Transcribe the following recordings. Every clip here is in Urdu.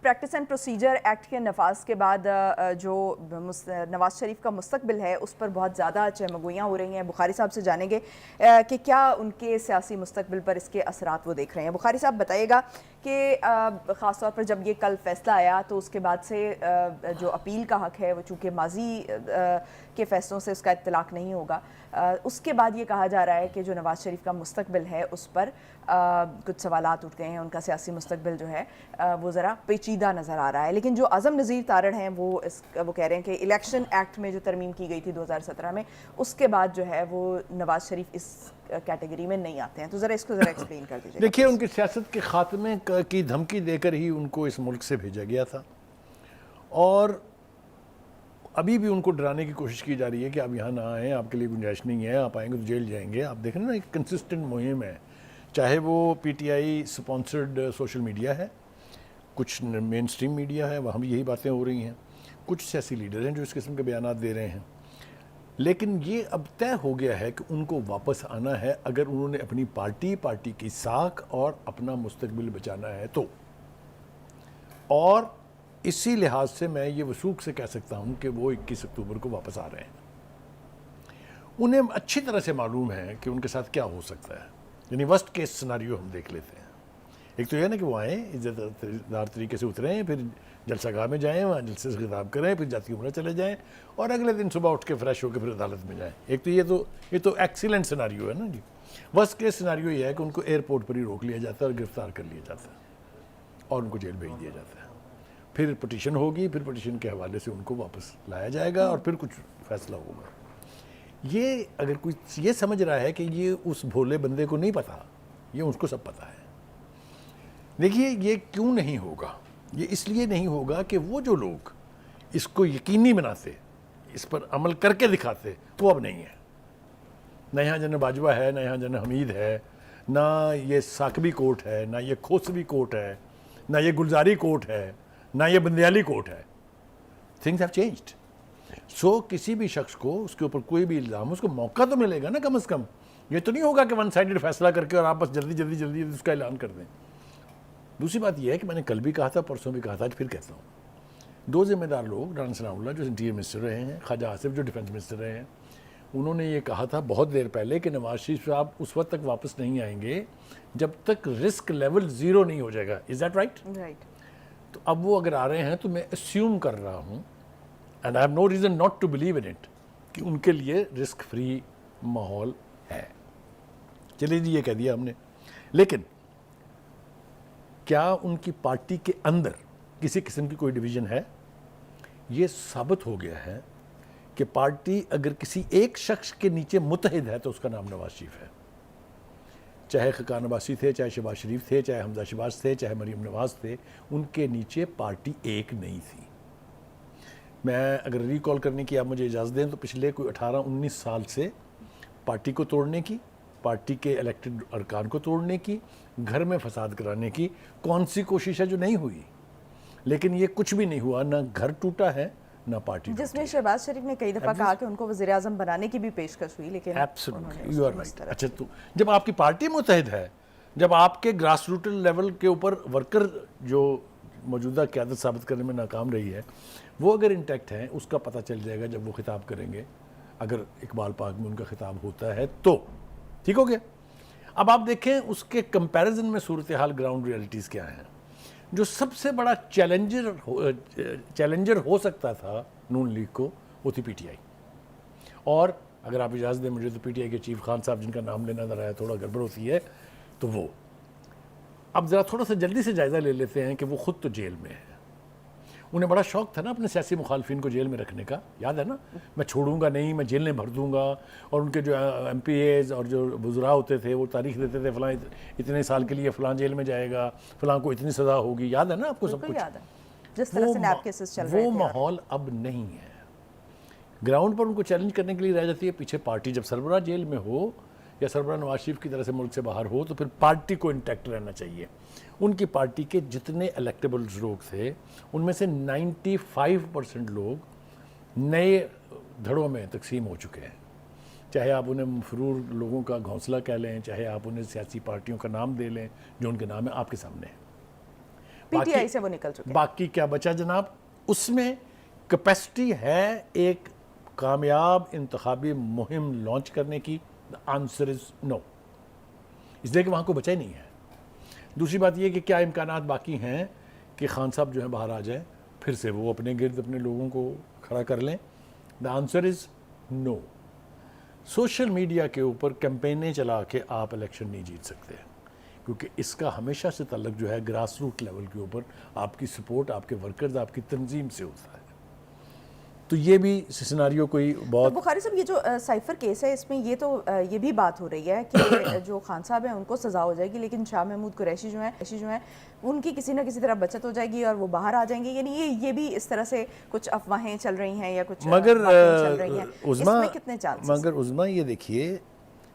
پریکٹس اینڈ پروسیجر ایکٹ کے نفاذ کے بعد جو نواز شریف کا مستقبل ہے اس پر بہت زیادہ چہمگوئیاں ہو رہی ہیں. بخاری صاحب سے جانیں گے کہ کیا ان کے سیاسی مستقبل پر اس کے اثرات وہ دیکھ رہے ہیں. بخاری صاحب بتائیے گا کہ خاص طور پر جب یہ کل فیصلہ آیا تو اس کے بعد سے جو اپیل کا حق ہے وہ چونکہ ماضی کے فیصلوں سے اس کا اطلاق نہیں ہوگا, اس کے بعد یہ کہا جا رہا ہے کہ جو نواز شریف کا مستقبل ہے اس پر کچھ سوالات اٹھ گئے ہیں. ان کا سیاسی مستقبل جو ہے وہ ذرا پیچیدہ نظر آ رہا ہے. لیکن جو اعظم نذیر تارڑ ہیں وہ کہہ رہے ہیں کہ الیکشن ایکٹ میں جو ترمیم کی گئی تھی 2017 میں, اس کے بعد جو ہے وہ نواز شریف اس کیٹیگری میں نہیں آتے ہیں. تو ذرا اس کو ایکسپلین کر دیجیے. دیکھیے, ان کی سیاست کے خاتمے کی دھمکی دے کر ہی ان کو اس ملک سے بھیجا گیا تھا, اور ابھی بھی ان کو ڈرانے کی کوشش کی جا رہی ہے کہ آپ یہاں نہ آئیں, آپ کے لیے گنجائش نہیں ہے, آپ آئیں گے تو جیل جائیں گے. آپ دیکھ رہے ہیں نا, ایک کنسسٹنٹ مہم ہے, چاہے وہ P T I sponsored social media ہے, کچھ مین اسٹریم میڈیا ہے, وہاں بھی یہی باتیں ہو رہی ہیں, کچھ سیاسی لیڈر ہیں جو اس قسم کے بیانات دے رہے ہیں. لیکن یہ اب طے ہو گیا ہے کہ ان کو واپس آنا ہے اگر انہوں نے اپنی پارٹی کی ساکھ اور اپنا مستقبل بچانا ہے تو. اور اسی لحاظ سے میں یہ وثوق سے کہہ سکتا ہوں کہ وہ 21 اکتوبر کو واپس آ رہے ہیں. انہیں اچھی طرح سے معلوم ہے کہ ان کے ساتھ کیا ہو سکتا ہے, یعنی ورسٹ کیس سناریو ہم دیکھ لیتے ہیں. ایک تو یہ نا کہ وہ آئیں, عزت دار طریقے سے اتریں, پھر جلسہ گاہ میں جائیں, وہاں جلسے سے خطاب کریں, پھر جاتی عمرہ چلے جائیں, اور اگلے دن صبح اٹھ کے فریش ہو کے پھر عدالت میں جائیں. ایک تو یہ تو ایکسیلنٹ سناریو ہے نا جی. ورسٹ کیس سناریو یہ ہے کہ ان کو ایئرپورٹ پر ہی روک لیا جاتا ہے اور گرفتار کر لیا جاتا ہے اور ان کو جیل بھیج دیا جاتا ہے. پھر پٹیشن ہوگی, پھر پٹیشن کے حوالے سے ان کو واپس لایا جائے گا اور پھر کچھ فیصلہ ہوگا. یہ اگر کوئی یہ سمجھ رہا ہے کہ یہ اس بھولے بندے کو نہیں پتا, یہ اس کو سب پتا ہے. دیکھیے, یہ کیوں نہیں ہوگا؟ یہ اس لیے نہیں ہوگا کہ وہ جو لوگ اس کو یقینی بناتے, اس پر عمل کر کے دکھاتے, وہ اب نہیں ہے. نہ یہاں جنرل باجوہ ہے, نہ یہاں جنرل حمید ہے, نہ یہ ثاقبی کوٹ ہے, نہ یہ کھوسوی کوٹ ہے, نہ یہ گلزاری کوٹ ہے, نہ یہ بندیالی کوٹ ہے. Things have changed. سو کسی بھی شخص کو اس کے اوپر کوئی بھی الزام, اس کو موقع تو ملے گا نا کم از کم. یہ تو نہیں ہوگا کہ ون سائیڈڈ فیصلہ کر کے اور آپ بس جلدی اس کا اعلان کر دیں. دوسری بات یہ ہے کہ میں نے کل بھی کہا تھا, پرسوں بھی کہا تھا, آج پھر کہتا ہوں, دو ذمہ دار لوگ, رانا ثناء اللہ جو انٹیریئر منسٹر رہے ہیں, خواجہ آصف جو ڈیفنس منسٹر رہے ہیں, انہوں نے یہ کہا تھا بہت دیر پہلے کہ نواز شریف صاحب اس وقت تک واپس نہیں آئیں گے جب تک رسک لیول 0 نہیں ہو جائے گا. Is that right? تو اب وہ اگر آ رہے ہیں تو میں اسیوم کر رہا ہوں, and I have no reason not to believe in it, کہ ان کے لیے رسک فری ماحول ہے. چلیے جی, یہ کہہ دیا ہم نے. لیکن کیا ان کی پارٹی کے اندر کسی قسم کی کوئی ڈویژن ہے؟ یہ ثابت ہو گیا ہے کہ پارٹی اگر کسی ایک شخص کے نیچے متحد ہے تو اس کا نام نواز شریف ہے. چاہے خاقان عباسی تھے, چاہے شہباز شریف تھے, چاہے حمزہ شہباز تھے, چاہے مریم نواز تھے, ان کے نیچے پارٹی ایک نہیں تھی. میں اگر ریکال کرنے کی آپ مجھے اجازت دیں تو پچھلے کوئی 18-19 سال سے پارٹی کو توڑنے کی, پارٹی کے الیکٹڈ ارکان کو توڑنے کی, گھر میں فساد کرانے کی کون سی کوشش ہے جو نہیں ہوئی؟ لیکن یہ کچھ بھی نہیں ہوا, نہ گھر ٹوٹا ہے نہ پارٹی, جس میں شہباز شریف نے کئی دفعہ کہا کہ ان کو وزیر اعظم بنانے کی بھی پیشکش ہوئی, لیکن ایبسولوٹلی یو آر رائٹ. اچھا, تو جب آپ کی پارٹی متحد ہے, جب آپ کے گراس روٹ لیول کے اوپر ورکر جو موجودہ قیادت ثابت کرنے میں ناکام رہی ہے وہ اگر انٹیکٹ ہیں, اس کا پتہ چل جائے گا جب وہ خطاب کریں گے, اگر اقبال پارک میں ان کا خطاب ہوتا ہے تو. ٹھیک ہو گیا. اب آپ دیکھیں اس کے کمپیریزن میں صورتحال گراؤنڈ ریئلٹیز کیا ہیں. جو سب سے بڑا چیلنجر ہو سکتا تھا نون لیگ کو, وہ تھی پی ٹی آئی. اور اگر آپ اجازت دیں مجھے تو پی ٹی آئی کے چیف خان صاحب, جن کا نام لینا ذرا تھوڑا گڑبڑ ہوتی ہے, تو وہ اب ذرا تھوڑا سا جلدی سے جائزہ لے لیتے ہیں کہ وہ خود تو جیل میں ہے. انہیں بڑا شوق تھا نا اپنے سیاسی مخالفین کو جیل میں رکھنے کا, یاد ہے نا, میں چھوڑوں گا نہیں, میں جیلیں بھر دوں گا. اور ان کے جو ایم پی ایز اور جو وزراء ہوتے تھے وہ تاریخ دیتے تھے, فلاں اتنے سال کے لیے فلاں جیل میں جائے گا, فلاں کو اتنی سزا ہوگی. یاد ہے نا آپ کو سب کچھ؟ جس طرح سے نیب کیسز چل رہے تھے. وہ ماحول اب نہیں ہے. گراؤنڈ پر ان کو چیلنج کرنے کے لیے رہ جاتی ہے پیچھے پارٹی. جب سربراہ جیل میں ہو یا سربراہ نواز شریف کی طرح سے ملک سے باہر ہو تو پھر پارٹی کو انٹیکٹ رہنا چاہیے. ان کی پارٹی کے جتنے الیکٹیبلز لوگ تھے ان میں سے 95% لوگ نئے دھڑوں میں تقسیم ہو چکے ہیں. چاہے آپ انہیں مفرور لوگوں کا گھونسلہ کہہ لیں, چاہے آپ انہیں سیاسی پارٹیوں کا نام دے لیں جو ان کے نام ہے آپ کے سامنے ہے. پی ٹی آئی سے وہ نکل چکے ہیں. باقی کیا بچا جناب؟ اس میں کیپیسٹی ہے ایک کامیاب انتخابی مہم لانچ کرنے کی؟ آنسر از نو، اس لیے کہ وہاں کو بچا ہی نہیں ہے. دوسری بات یہ کہ کیا امکانات باقی ہیں کہ خان صاحب جو ہیں باہر آ جائیں، پھر سے وہ اپنے گرد اپنے لوگوں کو کھڑا کر لیں؟ The answer is no. Social media کے اوپر کیمپینیں چلا کے آپ الیکشن نہیں جیت سکتے، کیونکہ اس کا ہمیشہ سے تعلق جو ہے گراس روٹ لیول کے اوپر آپ کی سپورٹ، آپ کے ورکرز، آپ کی تنظیم سے ہوتا ہے. تو یہ بھی سیناریو کوئی بہت. بخاری صاحب یہ جو سائفر کیس ہے اس میں یہ بھی بات ہو رہی ہے کہ جو خان صاحب ہیں ان کو سزا ہو جائے گی، لیکن شاہ محمود قریشی جو ہیں ان کی کسی نہ کسی طرح بچت ہو جائے گی اور وہ باہر آ جائیں گے. یعنی یہ بھی اس طرح سے کچھ افواہیں چل رہی ہیں یا کچھ باتیں چل رہی ہیں، اس میں کتنے چانس؟ مگر عظمیٰ یہ دیکھیے،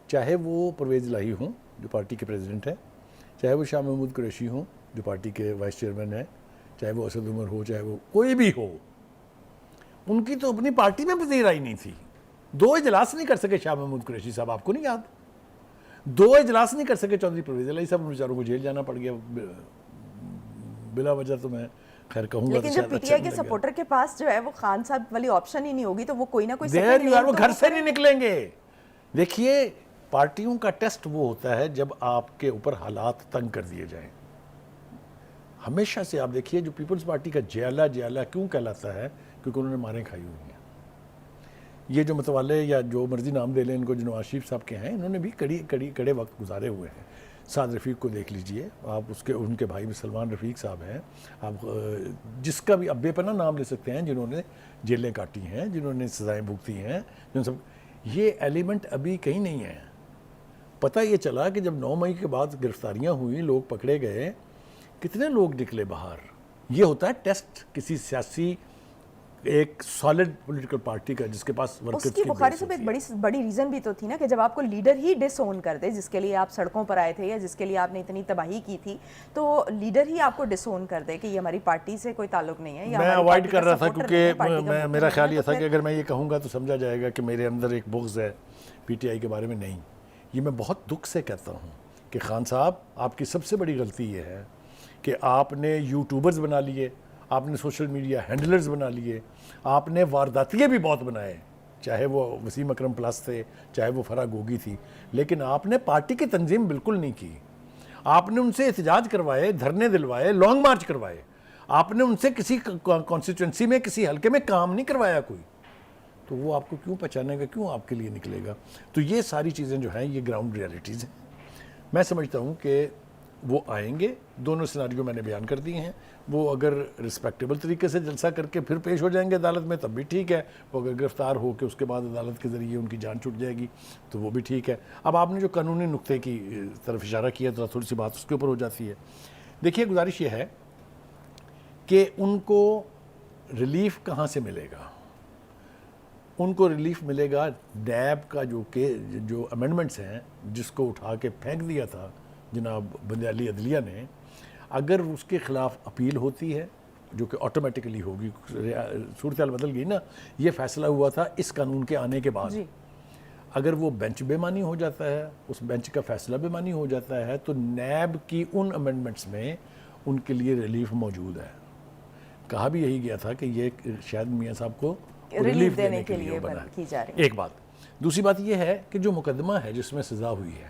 چاہے وہ پرویز الہی ہوں جو پارٹی کے پریزیڈنٹ ہیں، چاہے وہ شاہ محمود قریشی ہوں جو پارٹی کے وائس چیئرمین ہیں، چاہے وہ اسد عمر ہو، چاہے وہ کوئی بھی ہو، ان کی تو اپنی پارٹی میں پذیرائی نہیں تھی. 2 اجلاس نہیں کر سکے شاہ محمود قریشی صاحب، آپ کو نہیں یاد؟ 2 اجلاس نہیں کر سکے چودھری پرویز الہی صاحب، ان بیچاروں کو جیل جانا پڑ گیا بلا وجہ. تو میں خیر کہوں گا، لیکن جب پی ٹی آئی کے سپورٹر کے پاس جو ہے وہ خان صاحب والی آپشن ہی نہیں ہوگی تو وہ کوئی نہ کوئی وہ گھر سے نہیں نکلیں گے. دیکھیے پارٹیوں کا ٹیسٹ وہ ہوتا ہے جب آپ کے اوپر حالات تنگ کر دیے جائیں. ہمیشہ سے آپ دیکھیے جو پیپلز پارٹی کا جیالہ کیوں کہلاتا ہے؟ کیونکہ انہوں نے ماریں کھائی ہوئی ہیں. یہ جو متوالے یا جو مرضی نام دے لیں ان کو، جو نواز شریف صاحب کے ہیں، انہوں نے بھی کڑے وقت گزارے ہوئے ہیں. سعد رفیق کو دیکھ لیجئے آپ، ان کے بھائی سلمان رفیق صاحب ہیں، آپ جس کا بھی اب بے پناہ نام لے سکتے ہیں، جنہوں نے جیلیں کاٹی ہیں، جنہوں نے سزائیں بھگتی ہیں، یہ ایلیمنٹ ابھی کہیں نہیں ہے. پتہ یہ چلا کہ جب 9 مئی کے بعد گرفتاریاں ہوئیں، لوگ پکڑے گئے، کتنے لوگ نکلے باہر. یہ ہوتا ہے ٹیسٹ کسی سیاسی ایک سالڈ پولیٹیکل پارٹی کا جس کے پاس ورکرز اس کی بخاری صاحب ایک بڑی ریزن بھی تو تھی نا کہ جب آپ کو لیڈر ہی ڈس اون کر دے، جس کے لیے آپ سڑکوں پر آئے تھے یا جس کے لیے آپ نے اتنی تباہی کی تھی، تو لیڈر ہی آپ کو ڈس اون کر دے کہ یہ ہماری پارٹی سے کوئی تعلق نہیں ہے. میں اوائڈ کر رہا تھا کیونکہ میرا خیال یہ تھا کہ اگر میں یہ کہوں گا تو سمجھا جائے گا کہ میرے اندر ایک بغض ہے پی ٹی آئی کے بارے میں. نہیں، یہ میں بہت دکھ سے کہتا ہوں کہ خان صاحب آپ کی سب سے بڑی غلطی یہ ہے کہ آپ نے یوٹیوبرز بنا لیے، آپ نے سوشل میڈیا ہینڈلرز بنا لیے، آپ نے وارداتیے بھی بہت بنائے، چاہے وہ وسیم اکرم پلس تھے، چاہے وہ فرح گوگی تھی، لیکن آپ نے پارٹی کی تنظیم بالکل نہیں کی. آپ نے ان سے احتجاج کروائے، دھرنے دلوائے، لانگ مارچ کروائے. آپ نے ان سے کسی کانسٹیٹوئنسی میں، کسی حلقے میں کام نہیں کروایا کوئی. تو وہ آپ کو کیوں پہچانے گا، کیوں آپ کے لیے نکلے گا؟ تو یہ ساری چیزیں جو ہیں یہ گراؤنڈ ریالٹیز ہیں. میں سمجھتا ہوں کہ وہ آئیں گے. دونوں سیناریو میں نے بیان کر دی ہیں. وہ اگر رسپیکٹیبل طریقے سے جلسہ کر کے پھر پیش ہو جائیں گے عدالت میں تب بھی ٹھیک ہے. وہ اگر گرفتار ہو کے اس کے بعد عدالت کے ذریعے ان کی جان چھوٹ جائے گی تو وہ بھی ٹھیک ہے. اب آپ نے جو قانونی نقطے کی طرف اشارہ کیا تو تھوڑی سی بات اس کے اوپر ہو جاتی ہے. دیکھیے گزارش یہ ہے کہ ان کو ریلیف کہاں سے ملے گا؟ ان کو ریلیف ملے گا نیب کا جو امینڈمنٹس ہیں جس کو اٹھا کے پھینک دیا تھا جناب بندیالی عدلیہ نے. اگر اس کے خلاف اپیل ہوتی ہے جو کہ آٹومیٹکلی ہوگی، صورتحال بدل گئی نا، یہ فیصلہ ہوا تھا اس قانون کے آنے کے بعد. اگر وہ بینچ بے معنی ہو جاتا ہے، اس بینچ کا فیصلہ بے معنی ہو جاتا ہے، تو نیب کی ان امینڈمنٹس میں ان کے لیے ریلیف موجود ہے. کہا بھی یہی گیا تھا کہ یہ شاید میاں صاحب کو ریلیف دینے کے لیے بنا ہے. ایک بات. دوسری بات یہ ہے کہ جو مقدمہ ہے جس میں سزا ہوئی ہے،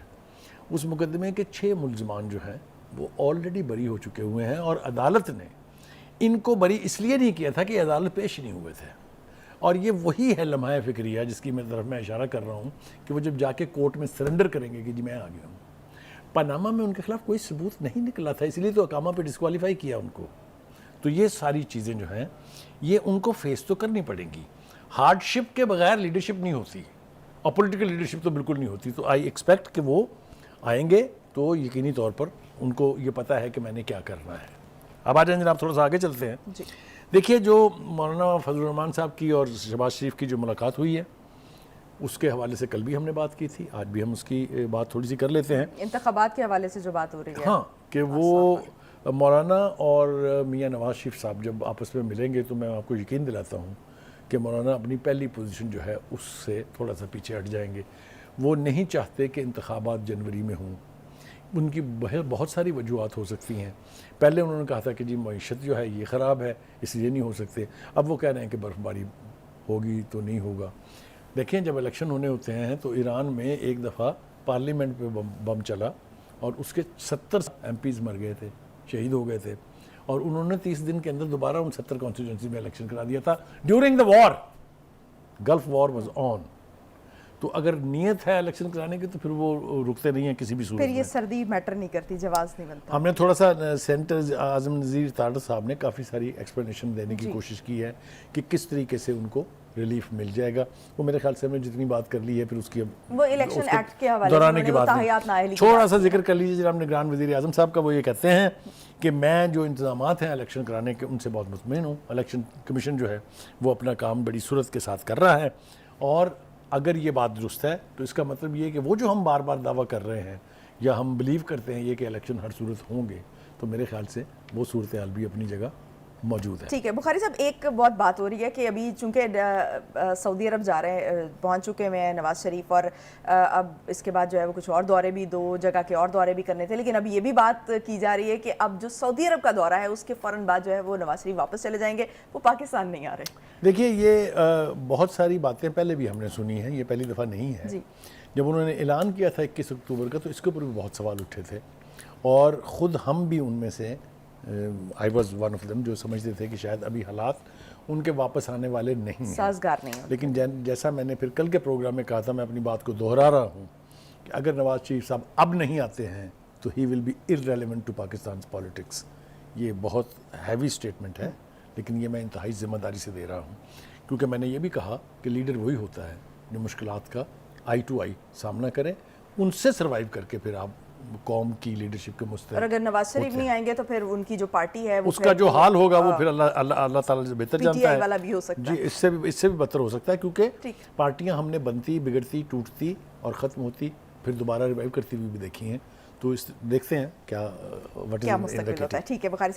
اس مقدمے کے 6 ملزمان جو ہیں وہ آلریڈی بری ہو چکے ہوئے ہیں، اور عدالت نے ان کو بری اس لیے نہیں کیا تھا کہ عدالت پیش نہیں ہوئے تھے. اور یہ وہی ہے لمحہ فکریہ جس کی طرف میں اشارہ کر رہا ہوں کہ وہ جب جا کے کورٹ میں سرنڈر کریں گے کہ جی میں آ گیا ہوں. پاناما میں ان کے خلاف کوئی ثبوت نہیں نکلا تھا، اس لیے تو اقامہ پہ ڈسکوالیفائی کیا ان کو. تو یہ ساری چیزیں جو ہیں یہ ان کو فیس تو کرنی پڑیں گی. ہارڈ شپ کے بغیر لیڈرشپ نہیں ہوتی، اور پولیٹیکل لیڈرشپ تو بالکل نہیں ہوتی. تو آئی ایکسپیکٹ کہ وہ آئیں گے تو یقینی طور پر ان کو یہ پتہ ہے کہ میں نے کیا کرنا ہے. اب آ جائیں جناب تھوڑا سا آگے چلتے ہیں. دیکھیے جو مولانا فضل الرحمان صاحب کی اور شہباز شریف کی جو ملاقات ہوئی ہے اس کے حوالے سے کل بھی ہم نے بات کی تھی، آج بھی ہم اس کی بات تھوڑی سی کر لیتے ہیں. انتخابات کے حوالے سے جو بات ہو رہی ہے، ہاں، کہ وہ مولانا اور میاں نواز شریف صاحب جب آپس میں ملیں گے تو میں آپ کو یقین دلاتا ہوں کہ مولانا اپنی پہلی پوزیشن جو ہے اس سے تھوڑا سا پیچھے ہٹ جائیں گے. وہ نہیں چاہتے کہ انتخابات جنوری میں ہوں، ان کی بہت ساری وجوہات ہو سکتی ہیں. پہلے انہوں نے کہا تھا کہ جی معیشت جو ہے یہ خراب ہے اس لیے نہیں ہو سکتے. اب وہ کہہ رہے ہیں کہ برف باری ہوگی تو نہیں ہوگا. دیکھیں جب الیکشن ہونے ہوتے ہیں تو ایران میں ایک دفعہ پارلیمنٹ پہ بم چلا اور اس کے 70 MPs مر گئے تھے, شہید ہو گئے تھے, اور انہوں نے 30 دن کے اندر دوبارہ ان 70 کانسٹیٹوئنسی میں الیکشن کرا دیا تھا during the war. Gulf war was on. تو اگر نیت ہے الیکشن کرانے کی تو پھر وہ رکتے نہیں ہیں کسی بھی صورت پھر میں. یہ سردی میٹر نہیں کرتی, جواز نہیں بنتا. ہم نے تھوڑا سا سینٹر اعظم نذیر تارڑ صاحب نے کافی ساری ایکسپلینیشن دینے کی کوشش کی ہے کہ کس طریقے سے ان کو ریلیف مل جائے گا. وہ میرے خیال سے ہم نے جتنی بات کر لی ہے پھر اس کی وہ الیکشن ایکٹ کے حوالے دہرانے کی سے بات نہیں. تھوڑا سا ذکر کر لیجیے جناب نگران وزیر اعظم صاحب کا. وہ یہ کہتے ہیں کہ میں جو انتظامات ہیں الیکشن کرانے کے ان سے بہت مطمئن ہوں. الیکشن کمیشن جو ہے وہ اپنا کام بڑی صورت کے ساتھ کر رہا ہے, اور اگر یہ بات درست ہے تو اس کا مطلب یہ ہے کہ وہ جو ہم بار بار دعویٰ کر رہے ہیں یا ہم بلیو کرتے ہیں یہ کہ الیکشن ہر صورت ہوں گے, تو میرے خیال سے وہ صورتحال بھی اپنی جگہ موجود ہے. ٹھیک ہے بخاری صاحب, ایک بہت بات ہو رہی ہے کہ ابھی چونکہ سعودی عرب جا رہے ہیں, پہنچ چکے ہیں نواز شریف, اور اب اس کے بعد جو ہے وہ کچھ اور دورے بھی, 2 جگہ کے اور دورے بھی کرنے تھے, لیکن اب یہ بھی بات کی جا رہی ہے کہ اب جو سعودی عرب کا دورہ ہے اس کے فوراً بعد جو ہے وہ نواز شریف واپس چلے جائیں گے, وہ پاکستان نہیں آ رہے. دیکھیے یہ بہت ساری باتیں پہلے بھی ہم نے سنی ہیں, یہ پہلی دفعہ نہیں ہے. جب انہوں نے اعلان کیا تھا 21 اکتوبر کا تو اس کے اوپر بھی بہت سوال اٹھے تھے, اور خود ہم بھی ان میں سے I was one of them جو سمجھتے تھے کہ شاید ابھی حالات ان کے واپس آنے والے نہیں ہیں, سازگار نہیں ہیں. لیکن جیسا میں نے پھر کل کے پروگرام میں کہا تھا, میں اپنی بات کو دہرا رہا ہوں کہ اگر نواز شریف صاحب اب نہیں آتے ہیں تو he will be irrelevant to Pakistan politics. یہ بہت ہیوی سٹیٹمنٹ ہے, لیکن یہ میں انتہائی ذمہ داری سے دے رہا ہوں, کیونکہ میں نے یہ بھی کہا کہ لیڈر وہی ہوتا ہے جو مشکلات کا آئی ٹو آئی سامنا کرے, ان سے سروائیو کر کے پھر آپ قوم کی لیڈرشپ کے مستحق. اور اگر نواز شریف نہیں آئیں گے تو پھر ان کی جو پارٹی ہے اس کا جو حال ہوگا وہ پھر اللہ تعالیٰ سے بہتر جانتا ہے. والا بھی ہو سکتا ہے. جی اس سے بھی بدتر ہو سکتا ہے, کیونکہ پارٹیاں ہم نے بنتی, بگڑتی, ٹوٹتی اور ختم ہوتی پھر دوبارہ ریوائیو کرتی ہوئی بھی دیکھی ہیں. تو دیکھتے ہیں کیا مستقبل ہوتا ہے. ٹھیک ہے بخاری صاحب.